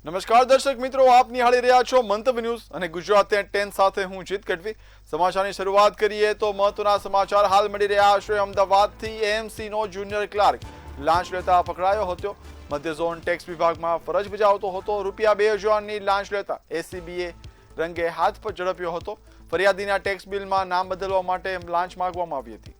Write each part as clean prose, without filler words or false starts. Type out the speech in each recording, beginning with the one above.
નમસ્કાર દર્શક મિત્રો, આપ નિહાળી રહ્યા છો મંતવ્ય ન્યૂઝ અને ગુજરાત 10 સાથે હું જીત ગઢવી। સમાચારની શરૂઆત કરીએ તો મહત્વના સમાચાર હાલ મળી રહ્યા છે। અમદાવાદથી એએમસી નો જુનિયર ક્લાર્ક લાંચ લેતા પકડાયો હતો। મધ્ય ઝોન ટેક્સ વિભાગમાં ફરજ બજાવતો હતો। રૂપિયા 2000ની લાંચ લેતા એસીબીએ રંગે હાથ પર ઝડપ્યો હતો। ફરિયાદીના ટેક્સ બિલમાં નામ બદલવા માટે લાંચ માંગવામાં આવી હતી।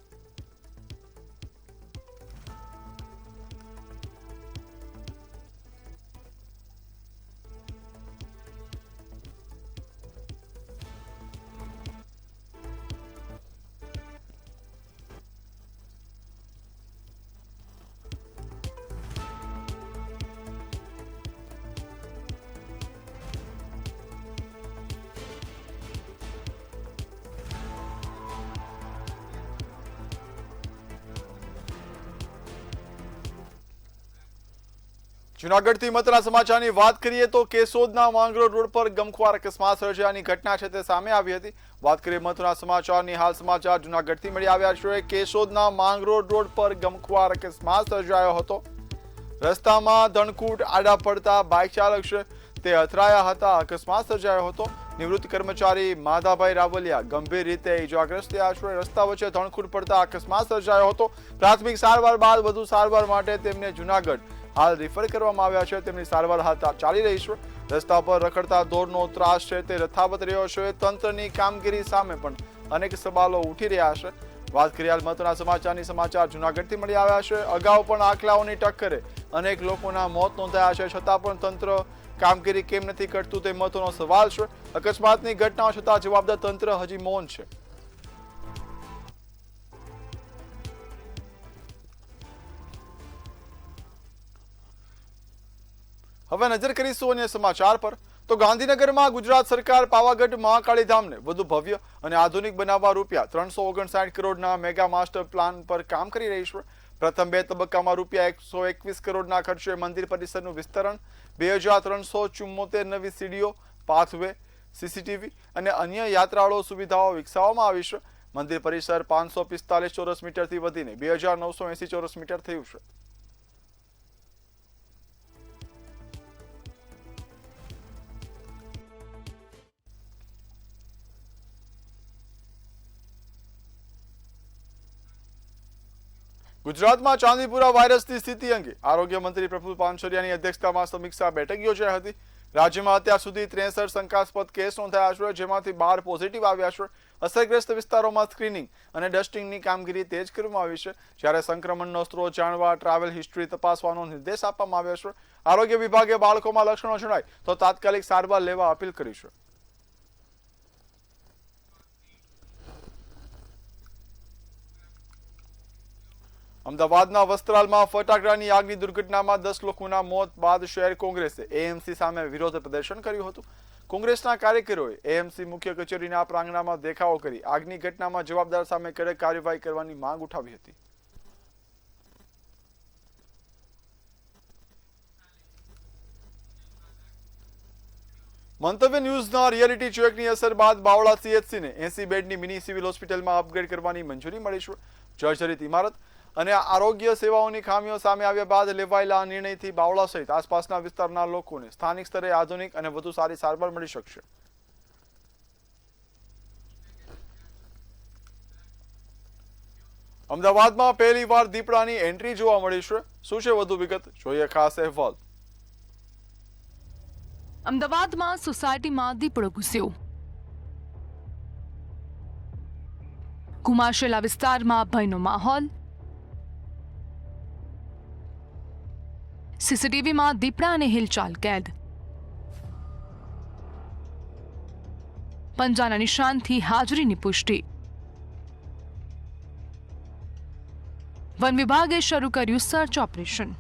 જૂનાગઢથી મહત્વના સમાચારની વાત કરીએ તો કેશોદના માંગરોળ રોડ પર ગમખ્વાર અકસ્માત સર્જાયાની ઘટના છે તે સામે આવી હતી। વાત કરીએ મહત્વના સમાચારની, હાલ સમાચાર જૂનાગઢથી મળી આવ્યા છે। કેશોદના માંગરોળ રોડ પર ગમખ્વાર અકસ્માત સર્જાયો હતો। રસ્તામાં ધણકૂટ આડા પડતા બાઇક ચાલક છે તે અથડાયા હતા। અકસ્માત સર્જાયો હતો। નિવૃત્ત કર્મચારી માધાભાઈ રાવલિયા ગંભીર રીતે ઇજાગ્રસ્ત થયા છે। રસ્તા વચ્ચે ધણકૂટ પડતા અકસ્માત સર્જાયો હતો। પ્રાથમિક સારવાર બાદ વધુ સારવાર માટે તેમને જૂનાગઢ હાલ રિફર કરવામાં આવ્યા છે। તેમની સારવાર હાલ ચાલી રહી છે। રસ્તા પર રખડતા ઢોરનો ત્રાસ છે તે યથાવત રહ્યો છે। તંત્રની કામગીરી સામે પણ અનેક સવાલો ઉઠી રહ્યા છે। વાત કરીએ હાલ મહત્વના સમાચારની, સમાચાર જૂનાગઢથી મળી આવ્યા છે। અગાઉ પણ આખલાઓની ટક્કરે અનેક લોકોના મોત નોંધાયા છે, છતાં પણ તંત્ર કામગીરી કેમ નથી કરતું તે મહત્વનો સવાલ છે। અકસ્માતની ઘટનાઓ છતાં જવાબદાર તંત્ર હજી મૌન છે। હવે નજર કરીશું અન્ય સમાચાર પર તો ગાંધીનગરમાં ગુજરાત સરકાર પાવાગઢ મહાકાળી ધામને વધુ ભવ્ય અને આધુનિક બનાવવા રૂપિયા 359 કરોડના મેગા માસ્ટર પ્લાન પર કામ કરી રહી છે। પ્રથમ 2 તબક્કામાં રૂપિયા 121 કરોડના ખર્ચે મંદિર પરિસરનું વિસ્તરણ, 2374 નવી સીડીઓ, પાથવે, સીસીટીવી અને અન્ય યાત્રાળુ સુવિધાઓ વિકસાવવામાં આવી છે। મંદિર પરિસર 545 ચોરસ મીટરથી વધીને 2980 ચોરસ મીટર થયું છે। ગુજરાતમાં ચાંદીપુરા વાયરસની સ્થિતિ અંગે આરોગ્ય મંત્રી પ્રફુલ પાનસરિયાની અધ્યક્ષતામાં સમીક્ષા બેઠક યોજાઈ હતી। રાજ્યમાં અત્યાર સુધી 63 શંકાસ્પદ કેસ નોંધાયા છે, જેમાંથી 12 પોઝિટિવ આવ્યા છે। અસરગ્રસ્ત વિસ્તારોમાં સ્ક્રીનિંગ અને ડસ્ટિંગની કામગીરી તેજ કરવામાં આવી છે, જ્યારે સંક્રમણનો સ્ત્રોત જાણવા ટ્રાવેલ હિસ્ટ્રી તપાસવાનો નિર્દેશ આપવામાં આવ્યો છે। આરોગ્ય વિભાગે બાળકોમાં લક્ષણો જણાય તો તાત્કાલિક સારવાર લેવા અપીલ કરી છે। અમદાવાદના વસ્ત્રાલમાં ફટાકડાની આગની દુર્ઘટનામાં 10 લોકોના મોત બાદ શહેર કોંગ્રેસે એએમસી સામે વિરોધ પ્રદર્શન કર્યું હતું। કોંગ્રેસના કાર્યકરોએ એએમસી મુખ્ય કચેરીના પ્રાંગણમાં દેખાવો કરી આગની ઘટનામાં જવાબદાર સામે કડક કાર્યવાહી કરવાની માંગ ઉઠાવી હતી। મંતવ્ય ન્યૂઝના રિયાલિટી ચેકની અસર બાદ બાવળા સીએચસીને 80 બેડની મિની સિવિલ હોસ્પિટલમાં અપગ્રેડ કરવાની મંજૂરી મળી છે। જર્જરિત ઇમારત અને આરોગ્ય સેવાઓની ખામીઓ સામે આવ્યા બાદ લેવાયેલા નિર્ણયથી બાવળા સહિત આસપાસના વિસ્તારના લોકોને સ્થાનિક સ્તરે આધુનિક અને વધુ સારી સારવાર મળી શકશે। અમદાવાદમાં પહેલીવાર દીપડાની એન્ટ્રી જોવા મળી છે। શું છે વધુ વિગત, જોઈએ ખાસ અહેવાલ। અમદાવાદમાં સોસાયટીમાં દીપડો ઘૂસ્યો। કુમાશેલા વિસ્તારમાં ભયનો માહોલ। સીસીટીવીમાં દીપડા અને હિલચાલ કેદ। પંજાના નિશાનથી હાજરીની પુષ્ટિ। વન વિભાગે શરૂ કર્યું સર્ચ ઓપરેશન।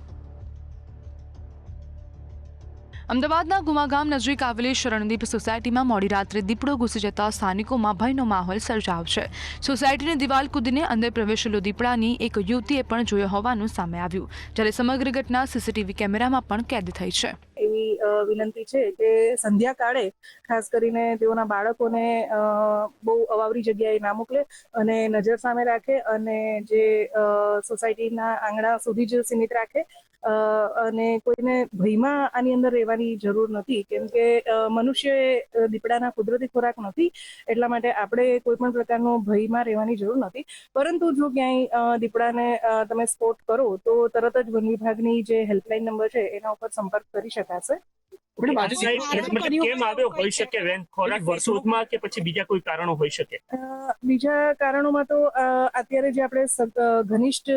અમદાવાદના ગુમાગામ નજીક આવેલી શરણદીપ સોસાયટીમાં મોડી રાત્રે દીપડો ઘૂસી જતા સ્થાનિકોમાં ભયનો માહોલ સર્જાયો છે। સોસાયટીની દિવાલ કૂદીને અંદર પ્રવેશેલો દીપડાની એક યુવતીએ પણ જોયો હોવાનું સામે આવ્યું, જ્યારે સમગ્ર ઘટના સીસીટીવી કેમેરામાં પણ કેદ થઈ છે। એવી વિનંતી છે કે સંધ્યાકાળે ખાસ કરીને તેઓના બાળકોને બહુ અવાવરી જગ્યાએ ના મોકલે અને નજર સામે રાખે અને જે સોસાયટીના આંગણા સુધી જ સીમિત રાખે અને કોઈને ભયમાં આની અંદર રહેવાની જરૂર નથી, કેમ કે મનુષ્ય દીપડાના કુદરતી ખોરાક નથી, એટલા માટે આપણે કોઈ પણ પ્રકારનો ભયમાં રહેવાની જરૂર નથી. પરંતુ જો ક્યાંય દીપડાને તમે સ્પોટ કરો તો તરત જ વન વિભાગની જે હેલ્પલાઇન નંબર છે એના ઉપર સંપર્ક કરી શકાશે. કેમ આવ્યો હોઈ શકે બેન? ખોરાક વર્ષોમાં કે પછી બીજા કોઈ કારણો હોઈ શકે? બીજા કારણોમાં તો અત્યારે જે આપણે ઘનિષ્ઠ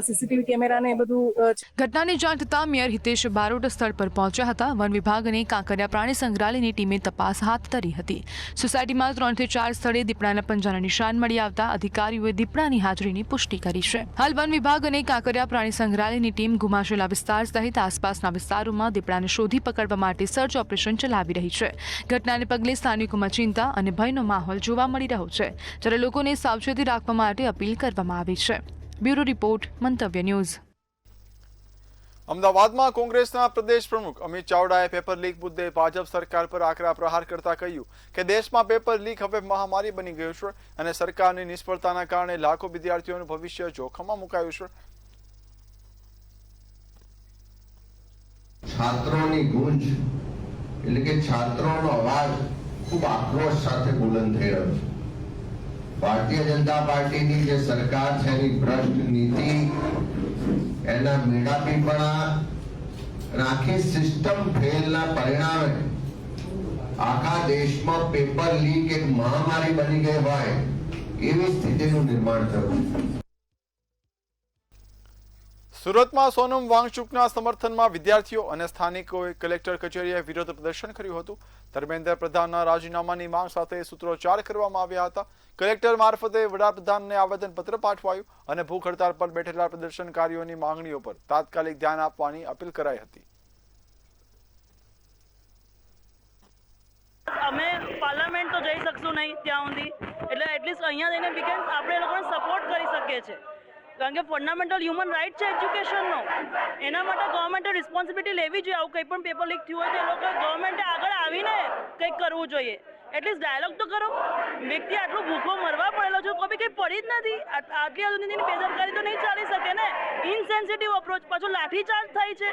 સીસીટીવી કેમેરા ને બધું ઘટનાની જાણ થતાં મેયર હિતેશ બારોટ સ્થળ પર પહોંચ્યા હતા. વન વિભાગ અને કાંકરિયા પ્રાણી સંગ્રહાલયની ટીમે તપાસ હાથ ધરી હતી. સોસાયટીમાં 3 થી 4 સ્થળે દીપડાના પંજાના નિશાન મળી આવતા અધિકારીઓએ દીપડાની હાજરીની પુષ્ટિ કરી છે. હાલ વન વિભાગ અને કાંકરિયા પ્રાણી સંગ્રહાલયની ટીમ ગુમાશેલા વિસ્તાર સહિત આસપાસના વિસ્તારોમાં દીપડાને શોધી પકડવા માટે સર્ચ ઓપરેશન ચલાવી રહી છે. ઘટનાને પગલે સ્થાનિકોમાં ચિંતા અને ભયનો માહોલ જોવા મળી રહ્યો છે, જ્યારે લોકોને સાવચેતી રાખવા માટે અપીલ કરવામાં આવી છે. બ્યુરો રિપોર્ટ, મંતવ્ય ન્યૂઝ. અમદાવાદમાં કોંગ્રેસના પ્રદેશ પ્રમુખ અમિત ચાવડાએ પેપર લીક મુદ્દે ભાજપ સરકાર પર આકરા પ્રહાર કરતા કહ્યું કે દેશમાં પેપર લીક હવે મહામારી બની ગયું છે અને સરકારની નિષ્ફળતાના કારણે લાખો વિદ્યાર્થીઓનું ભવિષ્ય જોખમમાં મુકાયું છે. છાત્રોની ગુંજ એટલે કે છાત્રોનો અવાજ ખૂબ આક્રોશ સાથે બુલંદ થઈ રહ્યો છે. ભારતીય જનતા પાર્ટીની જે સરકાર છે એની ભ્રષ્ટ નીતિ, એના મેળાપીપણા, આખી સિસ્ટમ ફેલના પરિણામે આખા દેશમાં પેપર લીક એક મહામારી બની ગઈ હોય એવી સ્થિતિનું નિર્માણ થયું. સુરતમાં સોનમ વાંગચુકના સમર્થનમાં વિદ્યાર્થીઓ અને સ્થાનિકોએ કલેક્ટર કચેરીએ વિરોધ પ્રદર્શન કર્યું હતું. ધર્મેન્દ્ર પ્રધાનના રાજીનામાની માંગ સાથે સૂત્રોચ્ચાર કરવામાં આવ્યા હતા. કલેક્ટર મારફતે વડાપ્રધાનને આવેદનપત્ર પાઠવાયું અને ભૂખ હડતાળ પર બેઠેલા પ્રદર્શનકારીઓની માંગણીઓ પર તાત્કાલિક ધ્યાન આપવાની અપીલ કરાઈ હતી. અમે પાર્લામેન્ટ તો જઈ શકશું નહીં ત્યાં સુધી, એટલે એટલીસ્ટ અહીંયા જઈને વીકેન્ડ આપણે લોકોને સપોર્ટ કરી શકીએ છીએ, કારણ કે ફંડામેન્ટલ હ્યુમન રાઇટ છે એજ્યુકેશનનો. એના માટે ગવર્મેન્ટે રિસ્પોન્સિબિલિટી લેવી જોઈએ. આવું કંઈ પણ પેપર લીક થયું હોય તો એ લોકો ગવર્મેન્ટે આગળ આવીને કંઈક કરવું જોઈએ. એટલીસ્ટ ડાયલોગ તો કરો. વ્યક્તિ આટલું ભૂખો મરવા પડેલો છે, કોઈ કંઈ પડી જ નથી. આટલી સુધીની બેદરકારી તો નહીં ચાલી શકે ને. ઇનસેન્સિટિવ અપ્રોચ, પાછું લાઠીચાર્જ થાય છે.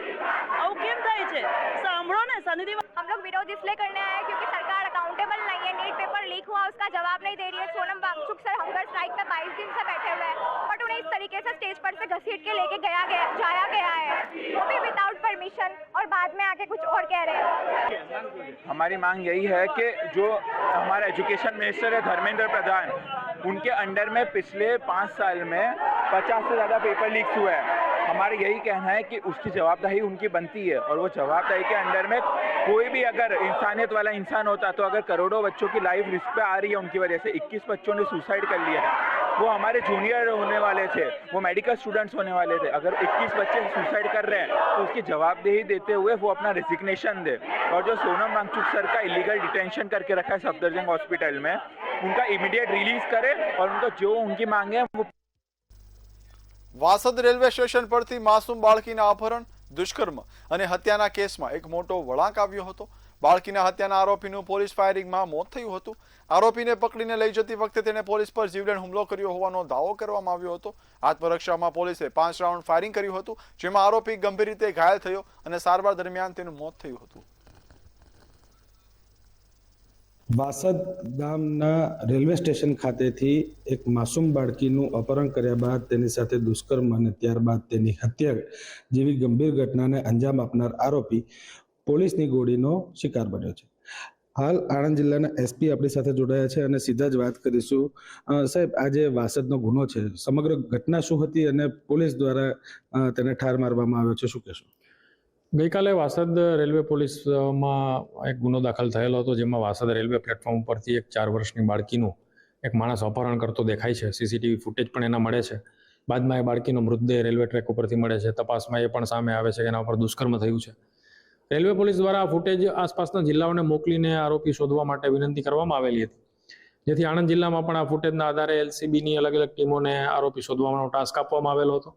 આવું કેમ થાય છે? સાંભળો ને સનિધિ. हम लोग विरोध इसलिए करने आए क्योंकि सरकार अकाउंटेबल नहीं है. नीट पेपर लीक हुआ, उसका जवाब नहीं दे रही है. Sonam Wangchuk sir hunger strike में 22 दिन से बैठे हुए हैं, बट उन्हें इस तरीके से स्टेज पर से घसीट के लेके जाया गया है, वो भी विदाउट परमिशन, और बाद में आके कुछ और कह रहे हैं. हमारी मांग यही है कि जो हमारा एजुकेशन मिनिस्टर है धर्मेंद्र प्रधान, उनके अंडर में पिछले 5 साल में 50 से ज़्यादा पेपर लीक्स हुए हैं. हमारा यही कहना है कि उसकी जवाबदेही उनकी बनती है, और वो जवाबदेही के अंडर में कोई भी अगर इंसानियत वाला इंसान होता तो अगर करोड़ों बच्चों की लाइफ रिस्क पे आ रही है उनकी वजह से. 21 बच्चों ने सुसाइड कर लिया है. वो हमारे जूनियर होने वाले थे, वो मेडिकल स्टूडेंट्स होने वाले थे. अगर 21 बच्चे सुसाइड कर रहे हैं तो उसकी जवाबदेही देते हुए वो अपना रिजिग्नेशन दे. और जो सोनम वांगचुक सर का इलीगल डिटेंशन करके रखा है सफदरजंग हॉस्पिटल में, उनका इमीडिएट रिलीज करे और उनको जो उनकी मांगे हैं वो. વાસદ રેલવે સ્ટેશન પરથી માસૂમ બાળકીના અપહરણ, દુષ્કર્મ અને હત્યાના કેસમાં એક મોટો વળાંક આવ્યો હતો. બાળકીના હત્યાના આરોપીનું પોલીસ ફાયરિંગમાં મોત થયું હતું. આરોપીને પકડીને લઈ જતી વખતે તેણે પોલીસ પર જીવલેણ હુમલો કર્યો હોવાનો દાવો કરવામાં આવ્યો હતો. આત્મરક્ષામાં પોલીસે 5 રાઉન્ડ ફાયરિંગ કર્યું હતું, જેમાં આરોપી ગંભીર રીતે ઘાયલ થયો અને સારવાર દરમિયાન તેનું મોત થયું હતું. વાસદ ગામના રેલવે સ્ટેશન ખાતેથી એક માસૂમ બાળકીનું અપહરણ કર્યા બાદ તેની સાથે દુષ્કર્મ અને ત્યારબાદ તેની હત્યા જેવી ગંભીર ઘટનાને અંજામ આપનાર આરોપી પોલીસની ગોળીનો શિકાર બન્યો છે. હાલ આણંદ જિલ્લાના એસપી આપણી સાથે જોડાયા છે અને સીધા જ વાત કરીશું. સાહેબ, આ જે વાસદનો ગુનો છે, સમગ્ર ઘટના શું હતી અને પોલીસ દ્વારા તેને ઠાર મારવામાં આવ્યો છે, શું કહેશો? ગઈકાલે વાસદ રેલવે પોલીસમાં એક ગુનો દાખલ થયેલો હતો, જેમાં વાસદ રેલવે પ્લેટફોર્મ ઉપરથી એક 4 વર્ષની બાળકીનું એક માણસ અપહરણ કરતો દેખાય છે. સીસીટીવી ફૂટેજ પણ એના મળે છે. બાદમાં એ બાળકીનો મૃતદેહ રેલવે ટ્રેક ઉપરથી મળે છે. તપાસમાં એ પણ સામે આવે છે કે એના ઉપર દુષ્કર્મ થયું છે. રેલવે પોલીસ દ્વારા આ ફૂટેજ આસપાસના જિલ્લાઓને મોકલીને આરોપી શોધવા માટે વિનંતી કરવામાં આવેલી હતી, જેથી આણંદ જિલ્લામાં પણ આ ફૂટેજના આધારે એલસીબીની અલગ અલગ ટીમોને આરોપી શોધવાનો ટાસ્ક આપવામાં આવેલો હતો.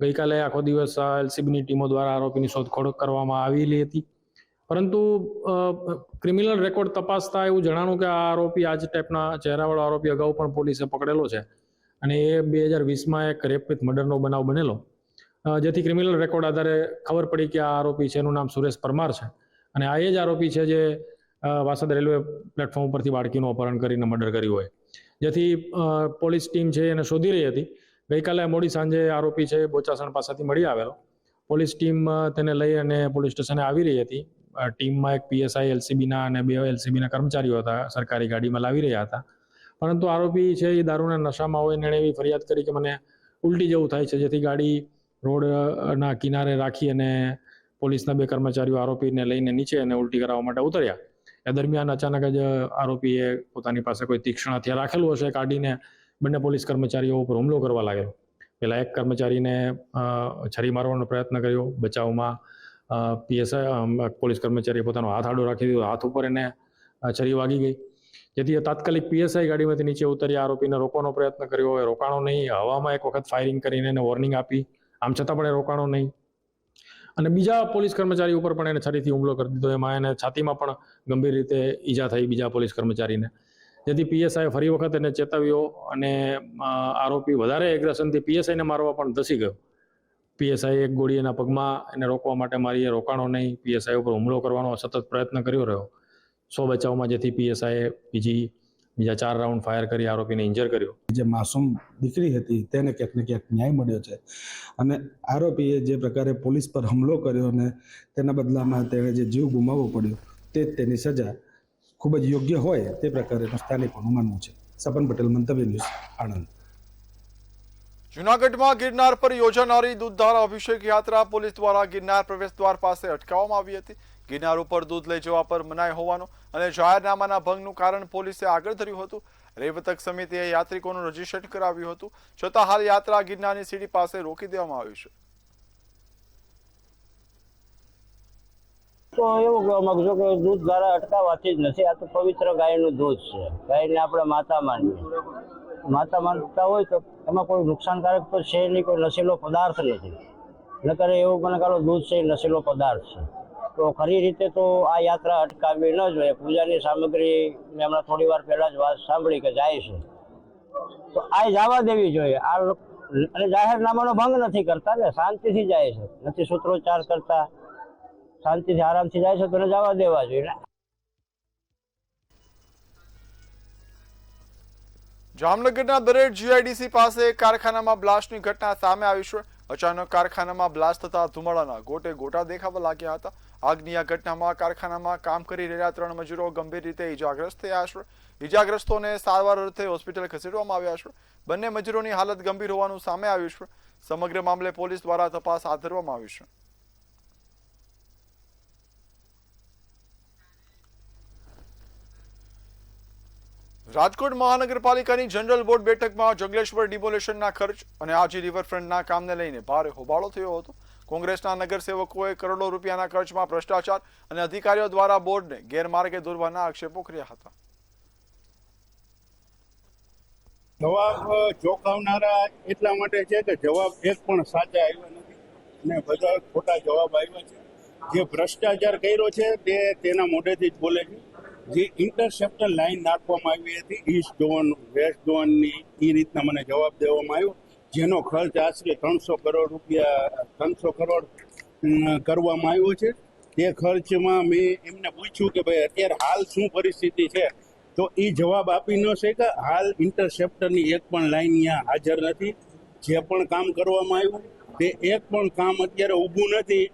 ગઈકાલે આખો દિવસ એલસીબીની ટીમો દ્વારા આરોપીની શોધખોળ કરવામાં આવેલી હતી, પરંતુ ક્રિમિનલ રેકોર્ડ તપાસતા એવું જણાણું કે આ આરોપી આ જ ટાઈપના ચહેરાવાળો આરોપી અગાઉ પણ પોલીસે પકડેલો છે અને એ 2020માં એક રેપ વિથ મર્ડરનો બનાવ બનેલો. જેથી ક્રિમિનલ રેકોર્ડ આધારે ખબર પડી કે આ આરોપી છે એનું નામ સુરેશ પરમાર છે અને આ એ જ આરોપી છે જે વાસદ રેલવે પ્લેટફોર્મ ઉપરથી બાળકીનું અપહરણ કરીને મર્ડર કર્યું હોય. જેથી પોલીસ ટીમ છે એને શોધી રહી હતી. ગઈકાલે મોડી સાંજે આરોપી છે બોચાસણ પાસેથી મળી આવેલો. પોલીસ ટીમ તેને લઈ અને પોલીસ સ્ટેશને આવી રહી હતી. ટીમમાં એક પીએસઆઈ એલસીબીના અને 2 એલસીબીના કર્મચારીઓ હતા, સરકારી ગાડીમાં લાવી રહ્યા હતા. પરંતુ આરોપી છે એ દારૂના નશામાં હોય એણે એવી ફરિયાદ કરી કે મને ઉલટી જેવું થાય છે, જેથી ગાડી રોડના કિનારે રાખી અને પોલીસના 2 કર્મચારીઓ આરોપીને લઈને નીચે અને ઉલટી કરાવવા માટે ઉતર્યા. એ દરમિયાન અચાનક જ આરોપીએ પોતાની પાસે કોઈ તીક્ષ્ણ હથિયાર રાખેલું હશે કાઢીને બંને પોલીસ કર્મચારીઓ ઉપર હુમલો કરવા લાગેલો. પહેલા એક કર્મચારીને છરી મારવાનો પ્રયત્ન કર્યો. બચાવમાં પીએસઆઈ પોલીસ કર્મચારીએ પોતાનો હાથ આડો રાખી દીધો. હાથ ઉપર એને છરી વાગી ગઈ, જેથી તાત્કાલિક પીએસઆઈ ગાડીમાંથી નીચે ઉતરી આરોપીને રોકવાનો પ્રયત્ન કર્યો. એ રોકાણો નહીં. હવામાં એક વખત ફાયરિંગ કરીને એને વોર્નિંગ આપી, આમ છતાં પણ એ રોકાણો નહીં. અને બીજા પોલીસ કર્મચારી ઉપર પણ એને છરીથી હુમલો કરી દીધો. એમાં એને છાતીમાં પણ ગંભીર રીતે ઈજા થઈ બીજા પોલીસ કર્મચારીને, જેથી પીએસઆઈ ફરી વખત એને ચેતવ્યો અને આરોપી વધારે એગ્રેશનથી પીએસઆઈને મારવા પણ ધસી ગયો. પીએસઆઈ એક ગોળી એના પગમાં એને રોકવા માટે મારી, એ રોકાણો નહીં. પીએસઆઈ ઉપર હુમલો કરવાનો સતત પ્રયત્ન કર્યો રહ્યો. 100 બચાવમાં જેથી પીએસઆઈએ બીજા 4 રાઉન્ડ ફાયર કરી આરોપીને ઇન્જર કર્યો. જે માસૂમ દીકરી હતી તેને ક્યાંક ને ક્યાંક ન્યાય મળ્યો છે અને આરોપીએ જે પ્રકારે પોલીસ પર હુમલો કર્યો અને તેના બદલામાં તેણે જે જીવ ગુમાવવો પડ્યો તે તેની સજા ખૂબ જ યોગ્ય હોય તે પ્રકારેનું સ્થાનિકોનું માનવું છે. સપન પટેલ, મંતવ્ય ન્યૂઝ, આણંદ. જૂનાગઢમાં ગિરનાર પર યોજાનારી દૂધધારા અભિષેક યાત્રા પોલીસ દ્વારા ગિરનાર પ્રવેશ દ્વાર પાસે અટકાવવામાં આવી હતી. ગિરનાર ઉપર દૂધ લઈ જવા પર મનાઈ હોવાનું અને જાહેરનામાના ભંગનું કારણ પોલીસે આગળ ધર્યું હતું. રેવતક સમિતિએ યાત્રિકોનું રજીસ્ટ્રેશન કરાવ્યું હતું, છતાં હાલ યાત્રા ગિરનારની સીડી પાસે રોકી દેવામાં આવી છે. તો એવું કહેવા માંગુ છું કે દૂધ ધારા અટકાવવાથી જ નથી. આ તો પવિત્ર ગાયનું દૂધ છે. ગાયને આપણે માતા માનીએ. માતા માનતા હોય તો એમાં કોઈ નુકસાનકારક તો છે નહીં, કોઈ નશીલો પદાર્થ નથી. નકર એવું મને કાલો દૂધ છે એ નશીલો પદાર્થ છે. તો ખરી રીતે તો આ યાત્રા અટકાવવી ન જોઈએ. પૂજાની સામગ્રી મેં હમણાં થોડી વાર પહેલા જ વાત સાંભળી કે જાય છે, તો આ જવા દેવી જોઈએ. આ અને જાહેરનામાનો ભંગ નથી કરતા ને, શાંતિથી જાય છે, નથી સૂત્રોચ્ચાર કરતા, શાંતિથી આરામથી જાય છે, તો જવા દેવા જોઈએ. જામનગરના દરેડ જીઆઈડીસી પાસે કારખાનામાં બ્લાસ્ટની ઘટના સામે આવી છે. અચાનક કારખાનામાં બ્લાસ્ટ થતા ધુમાડાના ગોટે ગોટા દેખાવા લાગ્યા હતા. આગની આ ઘટનામાં કારખાનામાં કામ કરી રહેલા 3 મજૂરો ગંભીર રીતે ઇજાગ્રસ્ત થયા છે. ઇજાગ્રસ્તોને સારવાર અર્થે હોસ્પિટલ ખસેડવામાં આવ્યા છે. બંને મજૂરોની હાલત ગંભીર હોવાનું સામે આવ્યું છે. સમગ્ર મામલે પોલીસ દ્વારા તપાસ હાથ ધરવામાં આવી છે. રાજકોટ મહાનગરપાલિકાની જનરલ બોર્ડ બેઠકમાં જંગલેશ્વર ડિમોલેશનના ખર્ચ અને આજી રિવરફ્રન્ટના કામને લઈને ભારે હોબાળો થયો હતો. કોંગ્રેસના નગરસેવકોએ કરોડો રૂપિયાના ખર્ચમાં ભ્રષ્ટાચાર અને અધિકારીઓ દ્વારા બોર્ડને ગેરમાર્ગે દોરવાના આક્ષેપો કર્યા હતા. જવાબ ચોંકાવનારા એટલા માટે છે કે જવાબ એક પણ સાચા આવ્યા નથી અને બધા ખોટા જવાબ આવ્યા છે. જે ભ્રષ્ટાચાર કર્યો છે તે તેના મોઢેથી જ બોલે છે. જે ઇન્ટરસેપ્ટર લાઈન નાખવામાં આવી હતી ઈસ્ટ ઝોન વેસ્ટ ઝોનની, એ રીતના મને જવાબ દેવામાં આવ્યો, જેનો ખર્ચ આશરે 300 કરોડ કરવામાં આવ્યો છે. તે ખર્ચમાં મેં એમને પૂછ્યું કે ભાઈ અત્યારે હાલ શું પરિસ્થિતિ છે, તો એ જવાબ આપી ન શકે. હાલ ઇન્ટરસેપ્ટરની એક પણ લાઈન અહીંયા હાજર નથી. જે પણ કામ કરવામાં આવ્યું તે એક પણ કામ અત્યારે ઊભું નથી.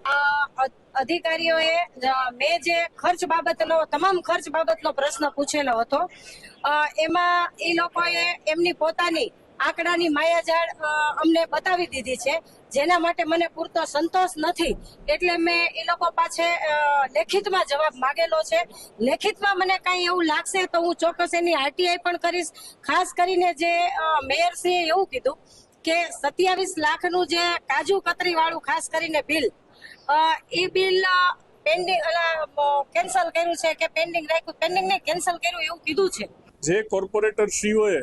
અધિકારીઓએ મેં જે તમામ ખર્ચ બાબતનો પ્રશ્ન પૂછેલો હતો, એમાં એ લોકોએ એમની પોતાની આંકડાની માયાજાળ અમને બતાવી દીધી છે, જેના માટે મને પૂરતો સંતોષ નથી. એટલે મેં એ લોકો પાસે લેખિતમાં જવાબ માંગેલો છે. લેખિતમાં મને કાંઈ એવું લાગશે તો હું ચોક્કસ એની આરટીઆઈ પણ કરીશ. ખાસ કરીને જે મેયરશ્રીએ એવું કીધું કે 27 લાખનું જે કાજુ કતરી વાળું ખાસ કરીને બિલ, એ બિલ પેન્ડિંગ કેન્સલ કર્યું છે કે પેન્ડિંગ રાખ્યું, પેન્ડિંગ ને કેન્સલ કર્યું એવું કીધું છે. જે કોર્પોરેટરશ્રીઓએ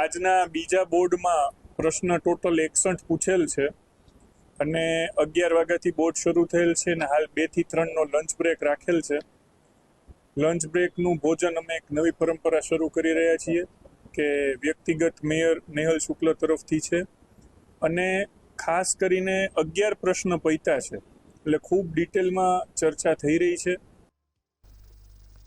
આજના બીજા બોર્ડમાં પ્રશ્ન ટોટલ 61 પૂછેલ છે અને 11 વાગ્યાથી બોર્ડ શરૂ થયેલ છે અને હાલ 2 થી 3 નો લંચ બ્રેક રાખેલ છે. લંચ બ્રેકનું ભોજન અમે એક નવી પરંપરા શરૂ કરી રહ્યા છીએ કે વ્યક્તિગત મેયર નેહલ શુક્લ તરફથી છે અને ખાસ કરીને 11 પ્રશ્ન પૈતા છે, એટલે ખૂબ ડિટેલમાં ચર્ચા થઈ રહી છે.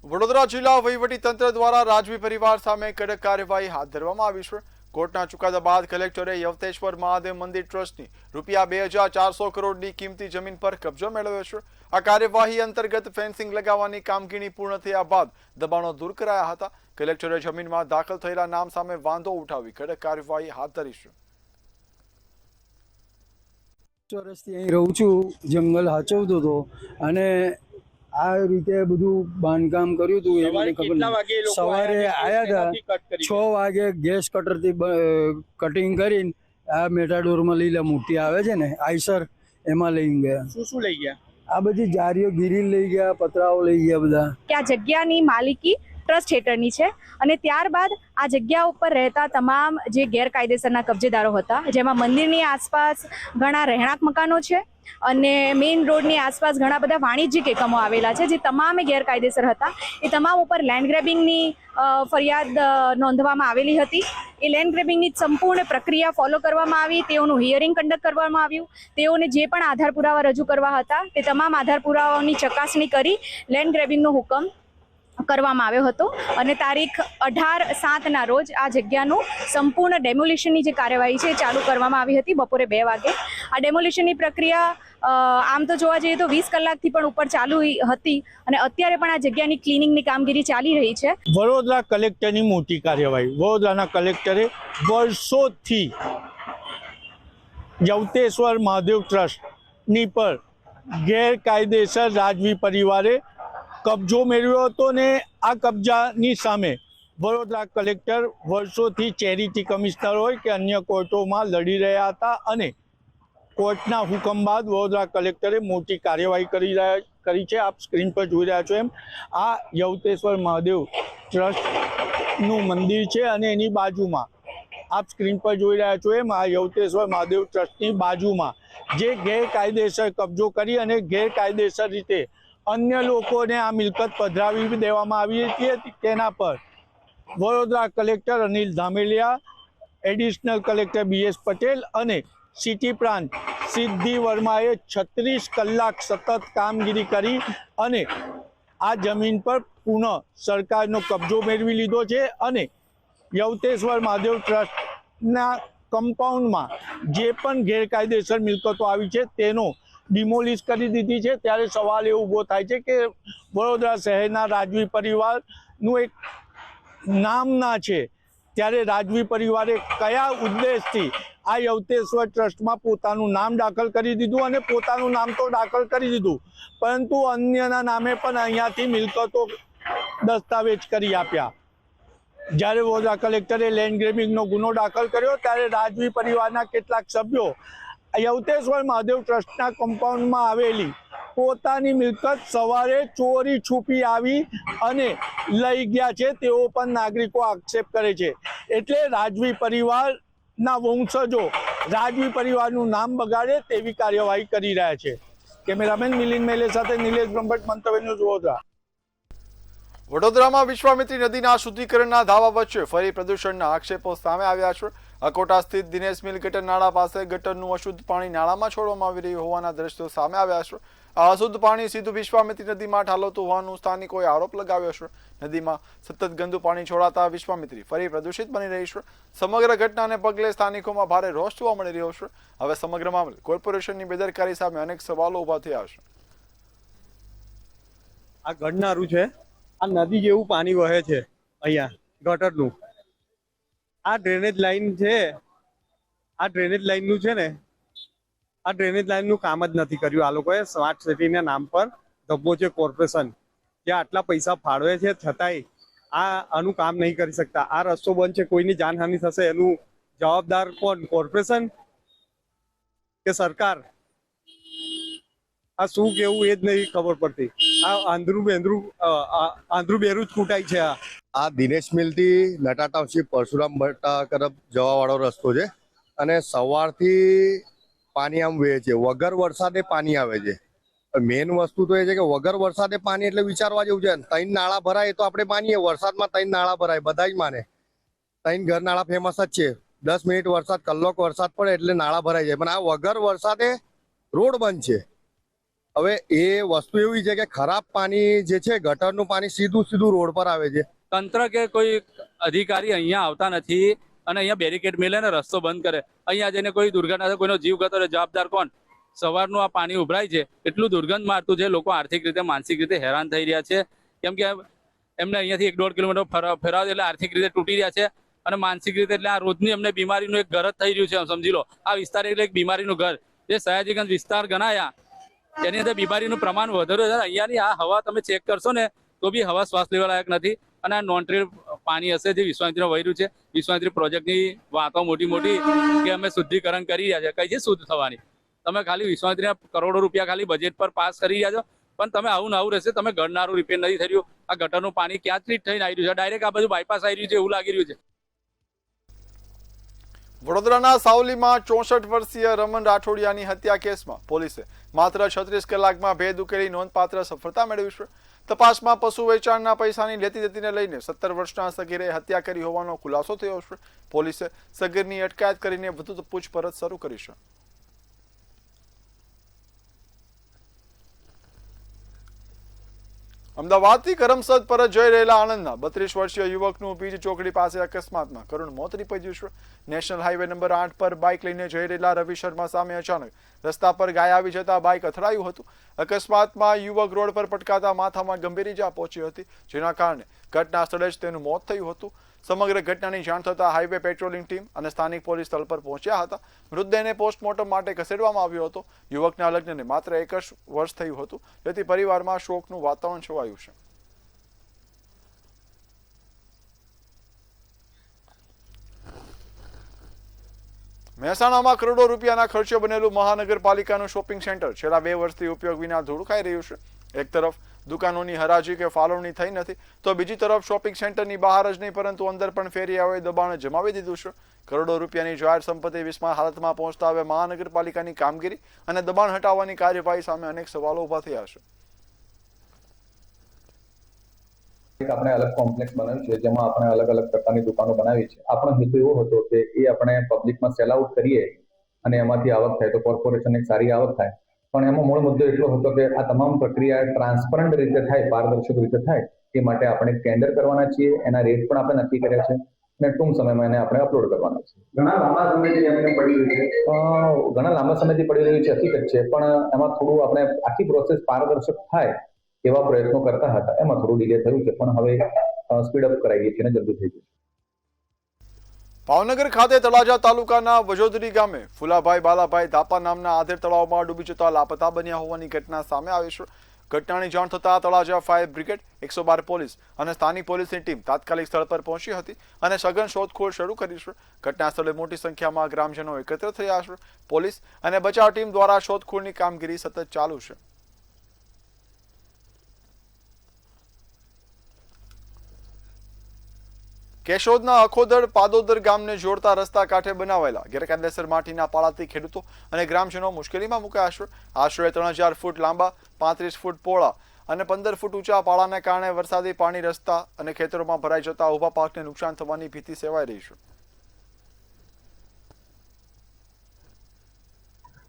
વડોદરા જિલ્લા વહીવટી તંત્ર દ્વારા રાજવી પરિવાર સામે કડક કાર્યવાહી હાથ ધરવામાં આવી છે. કોર્ટના ચુકાદા બાદ કલેક્ટરે યવતેશ્વર મહાદેવ મંદિર ટ્રસ્ટની ₹2400 કરોડની કિંમતી જમીન પર કબજો મેળવ્યો છે. આ કાર્યવાહી અંતર્ગત ફેન્સિંગ લગાવવાની કામગીરી પૂર્ણ થયા બાદ દબાણો દૂર કરાયા હતા. કલેક્ટરે જમીનમાં દાખલ થયેલા નામ સામે વાંધો ઉઠાવી કડક કાર્યવાહી હાથ ધરી છે. વર્ષથી અહીં રહું છું, જંગલ હાચવતો હતો અને આ રીતે બધું બાંધકામ કર્યું હતું. એ મને ખબર નથી. સવારે આવ્યા હતા 6 વાગે ગેસ કટરથી કટિંગ કરીને આ મેટાડોરમાં લીલા મોટી આવે છે ને આઈસર, એમાં લઈ ગયા. શું લઈ ગયા? આ બધી જારીઓ ગીરી લઈ ગયા, પતરાઓ લઈ ગયા બધા. આ જગ્યાની માલિકી ટ્રસ્ટ હેઠળની છે અને ત્યારબાદ આ જગ્યા ઉપર રહેતા તમામ જે ગેરકાયદેસરના કબજેદારો હતા, જેમાં મંદિરની આસપાસ ઘણા રહેણાંક મકાનો છે અને મેઇન રોડની આસપાસ ઘણા બધા વાણિજ્યિક એકમો આવેલા છે, જે તમામે ગેરકાયદેસર હતા. એ તમામ ઉપર લેન્ડ ગ્રેબિંગની ફરિયાદ નોંધવામાં આવેલી હતી. એ લેન્ડ ગ્રેબિંગની સંપૂર્ણ પ્રક્રિયા ફોલો કરવામાં આવી. તેઓનું હિયરિંગ કન્ડક્ટ કરવામાં આવ્યું. તેઓને જે પણ આધાર પુરાવા રજૂ કરવા હતા તે તમામ આધાર પુરાવાઓની ચકાસણી કરી લેન્ડ ગ્રેબિંગનો હુકમ કરવામાં આવ્યો હતો અને તારીખ 18/7ના રોજ આ જગ્યાનું સંપૂર્ણ ડેમોલિશનની જે કાર્યવાહી છે એ ચાલુ કરવામાં આવી હતી બપોરે 2 વાગે. આ ડેમોલિશનની પ્રક્રિયા આમ તો જોવા જઈએ તો 20 કલાકથી પણ ઉપર ચાલુ હતી અને અત્યારે પણ આ જગ્યાની ક્લિનિંગની કામગીરી ચાલી રહી છે. વડોદરા કલેક્ટરની મોટી કાર્યવાહી. વડોદરાના કલેક્ટરે વર્ષોથી યવતેશ્વર મહાદેવ ટ્રસ્ટની પર ગેરકાયદેસર રાજવી પરિવારે કબજો મેળવ્યો હતો ને આ કબજાની સામે વડોદરા કલેક્ટર વર્ષોથી ચેરિટી કમિશનર હોય કે અન્ય કોર્ટોમાં લડી રહ્યા હતા અને કોર્ટના હુકમ બાદ વડોદરા કલેક્ટરે મોટી કાર્યવાહી કરી છે. આપ સ્ક્રીન પર જોઈ રહ્યા છો એમ આ યવતેશ્વર મહાદેવ ટ્રસ્ટનું મંદિર છે અને એની બાજુમાં આપ સ્ક્રીન પર જોઈ રહ્યા છો એમ આ યવતેશ્વર મહાદેવ ટ્રસ્ટની બાજુમાં જે ગેરકાયદેસર કબજો કરી અને ગેરકાયદેસર રીતે અન્ય લોકોને આ મિલકત પધરાવી દેવામાં આવી હતી, તેના પર Vadodara collector Anil Dhameliya, additional collector BS Patel અને સિટી પ્રાંત સિદ્ધિ વર્માએ 36 કલાક સતત કામગીરી કરી અને આ જમીન પર પુનઃ સરકારનો કબજો મેળવી લીધો છે અને યવતેશ્વર મહાદેવ ટ્રસ્ટના કમ્પાઉન્ડમાં જે પણ ગેરકાયદેસર મિલકતો આવી છે તેનો ડિમોલિશ કરી દીધી છે. ત્યારે સવાલ એ ઊભો થાય છે કે વડોદરા શહેરના રાજવી પરિવારનું એક નામના છે, ત્યારે રાજવી પરિવારે કયા ઉદ્દેશથી આ યવતેશ્વર ટ્રસ્ટમાં પોતાનું નામ દાખલ કરી દીધું અને પોતાનું નામ તો દાખલ કરી દીધું પરંતુ અન્યના નામે પણ અહીંયાથી મિલકતો દસ્તાવેજ કરી આપ્યા. જ્યારે વડોદરા કલેક્ટરે લેન્ડ ગ્રેબિંગનો ગુનો દાખલ કર્યો ત્યારે રાજવી પરિવારના કેટલાક સભ્યો યવતેશ્વર મહાદેવ ટ્રસ્ટના કમ્પાઉન્ડમાં આવેલી પોતાની મિલકત સવારે ચોરી છુપી આવી અને લઈ ગયા છે તેવો પણ નાગરિકો આક્ષેપ કરે છે. એટલે રાજવી પરિવારના વંશજો રાજવી પરિવારનું નામ બગાડે તેવી કાર્યવાહી કરી રહ્યા છે. કેમેરામેન મિલિંદ મેલે સાથે નિલેશ બ્રહ્મભટ્ટ, મંતવ્ય ન્યૂઝ વડોદરા. વડોદરામાં વિશ્વામિત્રી નદીના શુદ્ધિકરણના દાવા વચ્ચે ફરી પ્રદૂષણના આક્ષેપો સામે આવ્યા છે. અકોટા સ્થિત દિનેશ મિલ ગટર નાળા પાસે ગટરનું અશુદ્ધ પાણી નાળામાં છોડવામાં આવી રહ્યું હોવાના દ્રશ્યો સામે આવ્યા છે. આ અશુદ્ધ પાણી સીધું વિશ્વામિત્રી નદીમાં ઠાલવતું હોવાનું સ્થાનિકોએ આરોપ લગાવ્યો છે. નદીમાં સતત ગંદુ પાણી છોડાતા વિશ્વામિત્રી ફરી પ્રદૂષિત બની રહી છે. સમગ્ર ઘટનાને પગલે સ્થાનિકોમાં ભારે રોષ જોવા મળી રહ્યો છે. હવે સમગ્ર મામલે કોર્પોરેશનની બેદરકારી સામે અનેક સવાલો ઉભા થયા છે. આ ઘડનારું છે, આ નદી જેવું પાણી વહે છે અહીંયા ગટરનું. આ ડ્રેનેજ લાઈન છે, આ ડ્રેનેજ લાઈનનું છે ને, આ ડ્રેનેજ લાઈનનું કામ જ નથી કર્યું આ લોકોએ. સ્માર્ટ સિટીના નામ પર ધબ્બો છે કોર્પોરેશન, જે આટલા પૈસા ફાળવે છે છતાંય આનું કામ નહીં કરી શકતા. આ રસ્તો બંધ છે, કોઈની જાનહાનિ થશે એનું જવાબદાર કોણ? કોર્પોરેશન કે સરકાર? આ શું કેવું એ જ નહીં ખબર પડતી. આ આંધ્રું બેરું જ કૂટાય છે. આ દિનેશ મિલથી નટા ટાઉનશીપ પરશુરામ ભટ્ટા તરફ જવાવાળો રસ્તો છે અને સવારથી પાણી આમ વહે છે. વગર વરસાદે પાણી આવે છે. મેઇન વસ્તુ તો એ છે કે વગર વરસાદે પાણી એટલે વિચારવા જેવું છે. 3 નાળા ભરાય તો આપણે માનીએ, વરસાદમાં 3 નાળા ભરાય બધા જ માને. 3 ઘર નાળા ફેમસ જ છે. 10 મિનિટ વરસાદ, કલાક વરસાદ પડે એટલે નાળા ભરાઈ જાય, પણ આ વગર વરસાદે રોડ બંધ છે. હવે એ વસ્તુ એવી છે કે ખરાબ પાણી જે છે, ગટરનું પાણી સીધું રોડ પર આવે છે. તંત્ર કે કોઈ અધિકારી અહીંયા આવતા નથી અને અહીંયા બેરિકેડ મેલે ને રસ્તો બંધ કરે. અહીંયા જઈને કોઈ દુર્ઘટના થાય, કોઈનો જીવ ગતો, જવાબદાર કોણ? સવારનું આ પાણી ઉભરાય છે, એટલું દુર્ગંધ મારતું છે. લોકો આર્થિક રીતે, માનસિક રીતે હેરાન થઈ રહ્યા છે, કેમ કે એમને અહીંયાથી 1-1.5 કિલોમીટર ફેરાવ એટલે આર્થિક રીતે તૂટી રહ્યા છે અને માનસિક રીતે. એટલે આ રોજની અમને બીમારીનું એક ઘર જ થઈ રહ્યું છે. સમજી લો, આ વિસ્તાર એટલે એક બીમારીનું ઘર. જે સયાજીગંજ વિસ્તાર ગણાયા તેની અંદર બીમારીનું પ્રમાણ વધારે છે. અહીંયાની આ હવા તમે ચેક કરશો ને તો બી હવા શ્વાસ લેવા લાયક નથી. અને આ નોન ટ્રેડ પાણી હશે જે વિશ્વામિત્રીમાં વહી રહ્યું છે. વિશ્વામિત્રી પ્રોજેક્ટની વાતો મોટી કે અમે શુદ્ધિકરણ કરી રહ્યા છે, કઈ છે શુદ્ધ થવાની? તમે ખાલી વિશ્વામિત્રીના કરોડો રૂપિયા ખાલી બજેટ પર પાસ કરી રહ્યા છો, પણ તમે આવું ને આવું રહેશે. તમે ગરનારું રિપેર નથી થઈ રહ્યું. આ ગટરનું પાણી ક્યાં ટ્રીટ થઈને આવી રહ્યું છે? ડાયરેક્ટ આ બાજુ બાયપાસ આવી રહ્યું છે એવું લાગી રહ્યું છે. વડોદરાના સાવલીમાં 64 વર્ષીય રમન રાઠોડિયાની હત્યા કેસમાં પોલીસે માત્ર 36 કલાકમાં ભેદ ઉકેલી નોંધપાત્ર સફળતા મેળવી છે. તપાસમાં પશુ વેચાણના પૈસાની લેતી દેતીને લઈને 17 વર્ષના સગીરે હત્યા કરી હોવાનો ખુલાસો થયો છે. પોલીસે સગીરની અટકાયત કરીને વધુ પૂછપરછ શરૂ કરી છે. અમદાવાદથી કરમસદ પરત જઈ રહેલા આણંદના 32 વર્ષીય યુવકનું બીજ ચોકડી પાસે અકસ્માતમાં કરુણ મોત નીપજ્યું છે. નેશનલ હાઈવે નંબર 8 પર બાઇક લઈને જઈ રહેલા રવિ શર્મા સામે અચાનક રસ્તા પર ગાય આવી જતા બાઇક અથડાયું હતું. અકસ્માતમાં યુવક રોડ પર પટકાતા માથામાં ગંભીર ઈજા પહોંચી હતી, જેના કારણે ઘટના સ્થળે જ તેનું મોત થયું હતું. સમગ્ર ઘટનાની જાણ થતાં હાઈવે પેટ્રોલિંગ ટીમ અને સ્થાનિક પોલીસ સ્થળ પર પહોંચ્યા હતા. મૃતદેહને પોસ્ટમોર્ટમ માટે ખસેડવામાં આવ્યો હતો. યુવકના લગ્નને માત્ર 1 જ વર્ષ થયું હતું, જેથી પરિવારમાં શોકનું વાતાવરણ છવાયું છે. મહેસાણામાં કરોડો રૂપિયાના ખર્ચે બનેલું મહાનગરપાલિકાનું શોપિંગ સેન્ટર છેલ્લા 2 વર્ષથી ઉપયોગ વિના ધૂળ ખાઈ રહ્યું છે. એક તરફ દુકાનોની હરાજી કે ફાળવણી થઈ નથી, તો બીજી તરફ શોપિંગ સેન્ટરની બહાર જ નહીં પરંતુ અંદર પણ ફેરિયાઓએ દબાણ જમાવી દીધું છે. કરોડો રૂપિયાની જાહેર સંપત્તિ વિસ્માર હાલતમાં પહોંચતા હવે મહાનગરપાલિકાની કામગીરી અને દબાણ હટાવવાની કાર્યવાહી સામે અનેક સવાલો ઉભા થયા છે. આપણે અલગ કોમ્પ્લેક્સ બનાવ્યું છે, જેમાં આપણે અલગ અલગ પ્રકારની દુકાનો બનાવી છે. આપણો હેતુ એવો હતો કે એ આપણે પબ્લિકમાં સેલ આઉટ કરીએ અને એમાંથી આવક થાય તો કોર્પોરેશનને સારી આવક થાય. પણ એમાં મૂળ મુદ્દો એટલો હતો કે આ તમામ પ્રક્રિયા ટ્રાન્સપરન્ટ રીતે થાય, પારદર્શક રીતે થાય, એ માટે આપણે ટેન્ડર કરવાના છીએ. એના રેટ પણ આપણે નક્કી કર્યા છે અને ટૂંક સમયમાં એને આપણે અપલોડ કરવાના છે. ઘણા લાંબા સમયથી પડી રહ્યું છે હકીકત છે, પણ એમાં થોડું આપણે આખી પ્રોસેસ પારદર્શક થાય એવા પ્રયત્નો કરતા હતા. એમાં થોડું ડિલે થયું છે, પણ હવે સ્પીડ અપ કરાવીએ છીએ અને જલ્દી થઈ જશે. ભાવનગર ખાતે તળાજા તાલુકાના વજોદરી ગામે ફુલાભાઈ બાલાભાઈ ધાપા નામના આધેડ તળાવમાં ડૂબી જતા લાપતા બન્યા હોવાની ઘટના સામે આવી છે. ઘટનાની જાણ થતાં તળાજા ફાયર બ્રિગેડ, 112 પોલીસ અને સ્થાનિક પોલીસની ટીમ તાત્કાલિક સ્થળ પર પહોંચી હતી અને સઘન શોધખોળ શરૂ કરી છે. ઘટના સ્થળે મોટી સંખ્યામાં ગ્રામજનો એકત્ર થયા છે. પોલીસ અને બચાવ ટીમ દ્વારા શોધખોળની કામગીરી સતત ચાલુ છે. કેશોદના અખોદર પાદોદર ગામને જોડતા રસ્તા કાંઠે બનાવાયેલા ગેરકાયદેસર માટીના પાળાથી ખેડૂતો અને ગ્રામજનો મુશ્કેલીમાં મુકાયા છે. આશરે 3000 ફૂટ લાંબા, 35 ફૂટ પહોળા અને 15 ફૂટ ઊંચા પાળાને કારણે વરસાદી પાણી રસ્તા અને ખેતરોમાં ભરાઈ જતા ઊભા પાકને નુકસાન થવાની ભીતિ સેવાઈ રહી છે.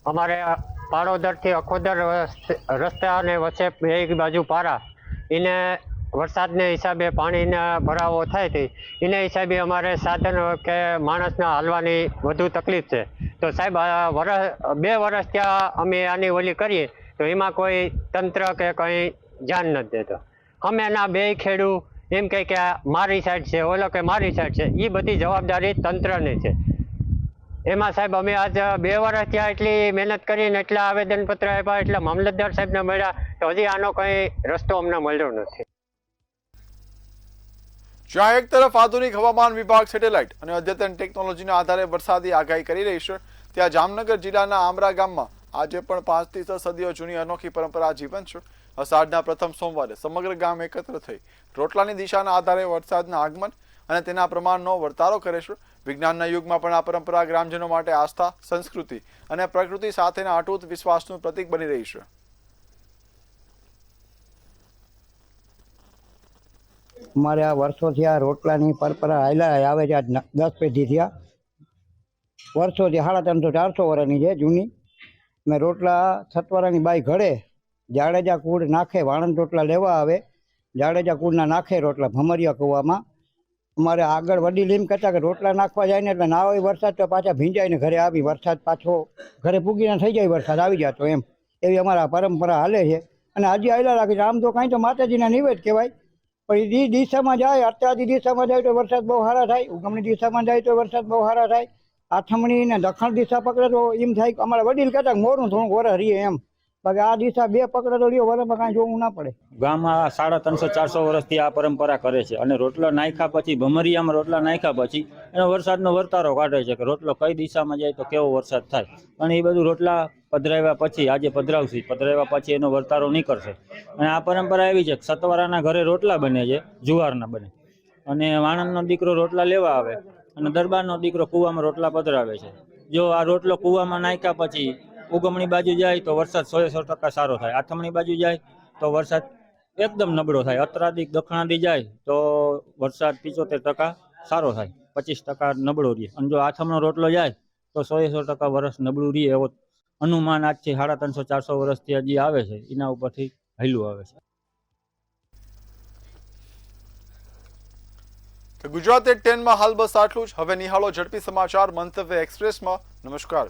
અમારે પાડોદરથી અખોદર રસ્તાને વચ્ચે બે બાજુ પારા, એને વરસાદને હિસાબે પાણીના ભરાવો થાય છે. એને હિસાબે અમારે સાધન કે માણસના હાલવાની વધુ તકલીફ છે. તો સાહેબ 2 વર્ષ ત્યાં અમે આની ઓલી કરીએ તો એમાં કોઈ તંત્ર કે કંઈ ધ્યાન નથી દેતો. અમે એના 2 ખેડૂ એમ કહે કે મારી સાઈડ છે, ઓલો કે મારી સાઈડ છે. એ બધી જવાબદારી તંત્રની છે. એમાં સાહેબ અમે આજ 2 વર્ષ ત્યાં એટલી મહેનત કરીને એટલા આવેદનપત્ર આપ્યા, એટલા મામલતદાર સાહેબને મળ્યા, તો હજી આનો કંઈ રસ્તો અમને મળ્યો નથી. જ્યાં એક તરફ આધુનિક હવામાન વિભાગ સેટેલાઇટ અને અદ્યતન ટેકનોલોજીના આધારે વરસાદી આગાહી કરી રહી છે, ત્યાં જામનગર જિલ્લાના આમરા ગામમાં આજે પણ 5 થી 6 સદીઓ જૂની અનોખી પરંપરા જીવંત છે. અષાઢના પ્રથમ સોમવારે સમગ્ર ગામ એકત્ર થઈ રોટલાની દિશાના આધારે વરસાદના આગમન અને તેના પ્રમાણનો વર્તારો કરે છે. વિજ્ઞાનના યુગમાં પણ આ પરંપરા ગ્રામજનો માટે આસ્થા, સંસ્કૃતિ અને પ્રકૃતિ સાથેના અતૂટ વિશ્વાસનું પ્રતીક બની રહી છે. અમારે આ વર્ષોથી આ રોટલાની પરંપરા હાલ્યા આવે છે. આજ 10 પેઢી થયા. વર્ષોથી 350-400 વર્ષની છે જૂની. મેં રોટલા સતવારાની બાઈ ઘડે જાડેજા કુડ નાખે, વાણંદ રોટલા લેવા આવે, જાડેજા કુડના નાખે રોટલા ભમરિયા કૂવામાં. અમારે આગળ વડીલ એમ કહેતા કે રોટલા નાખવા જાય ને એટલે ના હોય વરસાદ તો પાછા ભીંજાઈને ઘરે આવી, વરસાદ પાછો ઘરે પૂગીને થઈ જાય, વરસાદ આવી જતો એમ. એવી અમારા પરંપરા હાલે છે અને હજી હાલ્યા રાખે છે. આમ તો કાંઈ તો માતાજીના નિવેદ કહેવાય, પણ એ દિશામાં જાય, અત્યારથી દિશામાં જાય તો વરસાદ બહુ સારા થાય, ઉગમની દિશામાં જાય તો વરસાદ બહુ સારા થાય. આથમણી ને દક્ષિણ દિશા પકડે તો એમ થાય કે અમારા વડીલ કહેતા મોરું થોડુંક વરસ રહીએ એમ, બાકી આ દિશા બે પકડે તો રહ્યો વરસમાં કાંઈ જોવું ના પડે. ગામમાં 350-400 વર્ષથી આ પરંપરા કરે છે અને રોટલો નાખ્યા પછી ભમરિયામાં રોટલા નાખ્યા પછી એનો વરસાદનો વર્તારો કાઢે છે કે રોટલો કઈ દિશામાં જાય તો કેવો વરસાદ થાય. અને એ બધું રોટલા પધરાવ્યા પછી આજે પધરાવશે, પધરાવ્યા પછી એનો વર્તારો નીકળશે. અને આ પરંપરા એવી છે કે સતવારાના ઘરે રોટલા બને છે, જુવારના બને, અને વાણંદનો દીકરો રોટલા લેવા આવે અને દરબારનો દીકરો કૂવામાં રોટલા પધરાવે છે. જો આ રોટલો કૂવામાં નાખ્યા પછી ઉગમણી બાજુ જાય તો વરસાદ 100% સારો થાય, આથમણી બાજુ જાય તો વરસાદ એકદમ નબળો થાય, અત્રાદી દક્ષિણાદી જાય તો વરસાદ 75% સારો થાય, 25% નબળો રહે. અને જો આથમનો રોટલો જાય તો 100% વરસ નબળું રહે એવો અનુમાન આજથી 350-400 વર્ષથી હજી આવે છે, એના ઉપરથી હાલ્યું આવે છે. ગુજરાત એટ 10 માં હાલ બસ આટલું જ. હવે નિહાળો ઝડપી સમાચાર મંતવ્ય એક્સપ્રેસમાં. નમસ્કાર.